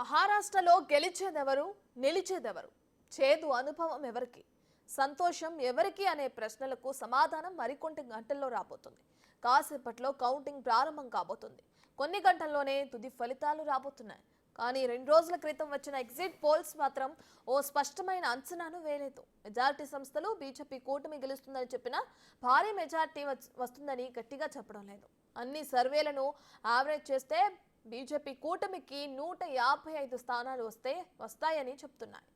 మహారాష్ట్రలో గెలిచేదెవరు, నిలిచేదెవరు, చేదు అనుభవం ఎవరికి, సంతోషం ఎవరికి అనే ప్రశ్నలకు సమాధానం మరికొన్ని గంటల్లో రాబోతుంది. కాసేపట్లో కౌంటింగ్ ప్రారంభం కాబోతుంది. కొన్ని గంటల్లోనే తుది ఫలితాలు రాబోతున్నాయి. కానీ 2 రోజుల క్రితం వచ్చిన ఎగ్జిట్ పోల్స్ మాత్రం ఓ స్పష్టమైన అంచనాను వేయలేదు. మెజారిటీ సంస్థలు బీజేపీ కూటమి గెలుస్తుందని చెప్పినా భారీ మెజారిటీ వస్తుందని గట్టిగా చెప్పడం లేదు. అన్ని సర్వేలను యావరేజ్ చేస్తే బీజేపీ కూటమికి 155 స్థానాలు వస్తాయని చెప్తున్నాయి.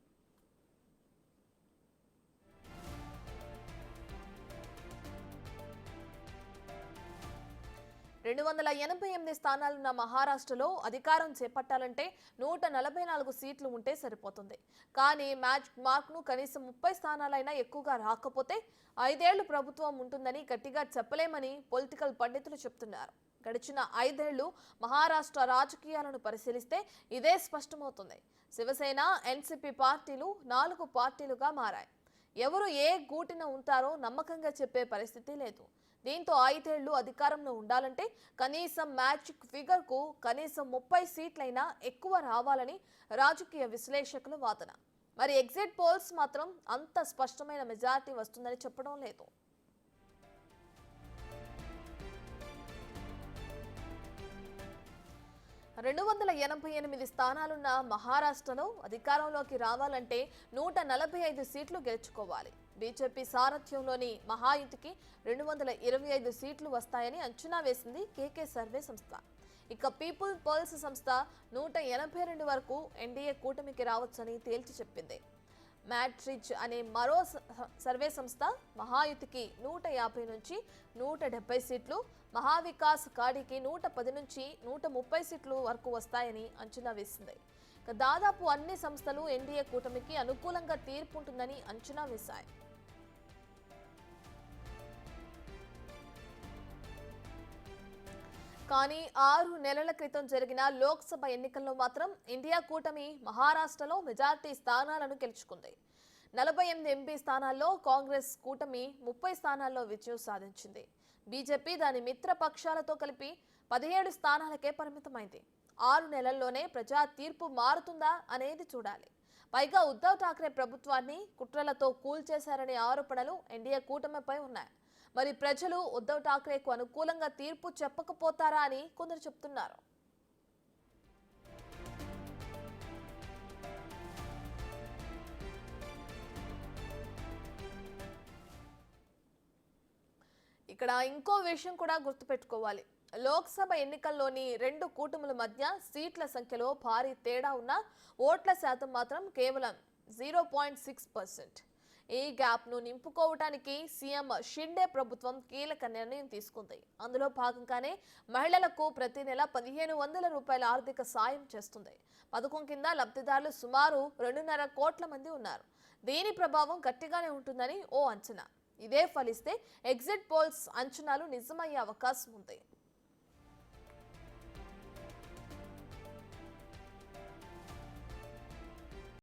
288 స్థానాలున్న మహారాష్ట్రలో అధికారం చేపట్టాలంటే 144 సీట్లు ఉంటే సరిపోతుంది. కానీ మ్యాజిక్ మార్క్ను కనీసం 30 స్థానాలైనా ఎక్కువగా రాకపోతే 5 ఏళ్లు ప్రభుత్వం ఉంటుందని గట్టిగా చెప్పలేమని పొలిటికల్ పండితులు చెప్తున్నారు. గడిచిన 5 ఏళ్లు మహారాష్ట్ర రాజకీయాలను పరిశీలిస్తే ఇదే స్పష్టమవుతుంది. శివసేన, ఎన్సీపీ పార్టీలు 4 పార్టీలుగా మారాయి. ఎవరు ఏ గూటిన ఉంటారో నమ్మకంగా చెప్పే పరిస్థితి లేదు. దీంతో 5 ఏళ్లు అధికారంలో ఉండాలంటే కనీసం మ్యాజిక్ ఫిగర్కు కనీసం 30 సీట్లైనా ఎక్కువ రావాలని రాజకీయ విశ్లేషకుల వాదన. మరి ఎగ్జిట్ పోల్స్ మాత్రం అంత స్పష్టమైన మెజారిటీ వస్తుందని చెప్పడం లేదు. రెండు 288 స్థానాలున్న మహారాష్ట్రలో అధికారంలోకి రావాలంటే 145 సీట్లు గెలుచుకోవాలి. బీజేపీ సారథ్యంలోని మహాయుతికి 225 సీట్లు వస్తాయని అంచనా వేసింది కేకే సర్వే సంస్థ. ఇక పీపుల్ పల్స్ సంస్థ 182 వరకు ఎన్డీఏ కూటమికి రావచ్చని తేల్చి చెప్పింది. మ్యాట్రిచ్ అనే మరో సర్వే సంస్థ మహాయుతికి 150 నుంచి 170 సీట్లు, మహావికాస్ కాడికి 110 నుంచి 130 సీట్లు వరకు వస్తాయని అంచనా వేసింది. దాదాపు అన్ని సంస్థలు ఎన్డీఏ కూటమికి అనుకూలంగా తీర్పు ఉంటుందని అంచనా వేశాయి. కానీ 6 నెలల క్రితం జరిగిన లోక్సభ ఎన్నికల్లో మాత్రం ఇండియా కూటమి మహారాష్ట్రలో మెజార్టీ స్థానాలను గెలుచుకుంది. 48 ఎంపీ స్థానాల్లో కాంగ్రెస్ కూటమి 30 స్థానాల్లో విజయం సాధించింది. బీజేపీ దాని మిత్ర పక్షాలతో కలిపి 17 స్థానాలకే పరిమితమైంది. 6 నెలల్లోనే ప్రజా తీర్పు మారుతుందా అనేది చూడాలి. పైగా ఉద్ధవ్ ఠాక్రే ప్రభుత్వాన్ని కుట్రలతో కూల్చేశారనే ఆరోపణలు ఎన్డీఏ కూటమిపై ఉన్నాయి. మరి ప్రజలు ఉద్ధవ్ ఠాక్రేకు అనుకూలంగా తీర్పు చెప్పకపోతారా అని కొందరు చెప్తున్నారు. ఇక్కడ ఇంకో విషయం కూడా గుర్తుపెట్టుకోవాలి. లోక్సభ ఎన్నికల్లోని 2 కూటముల మధ్య సీట్ల సంఖ్యలో భారీ తేడా ఉన్న ఓట్ల శాతం మాత్రం కేవలం 0.6%. ఈ గ్యాప్ను నింపుకోవడానికి సీఎం షిండే ప్రభుత్వం కీలక నిర్ణయం తీసుకుంది. అందులో భాగంగానే మహిళలకు ప్రతి నెల 1500 రూపాయల ఆర్థిక సాయం చేస్తుంది. పథకం కింద లబ్ధిదారులు సుమారు 2.5 కోట్ల మంది ఉన్నారు. దీని ప్రభావం గట్టిగానే ఉంటుందని ఓ అంచనా. ఇదే ఫలిస్తే ఎగ్జిట్ పోల్స్ అంచనాలు నిజమయ్యే అవకాశం ఉంది.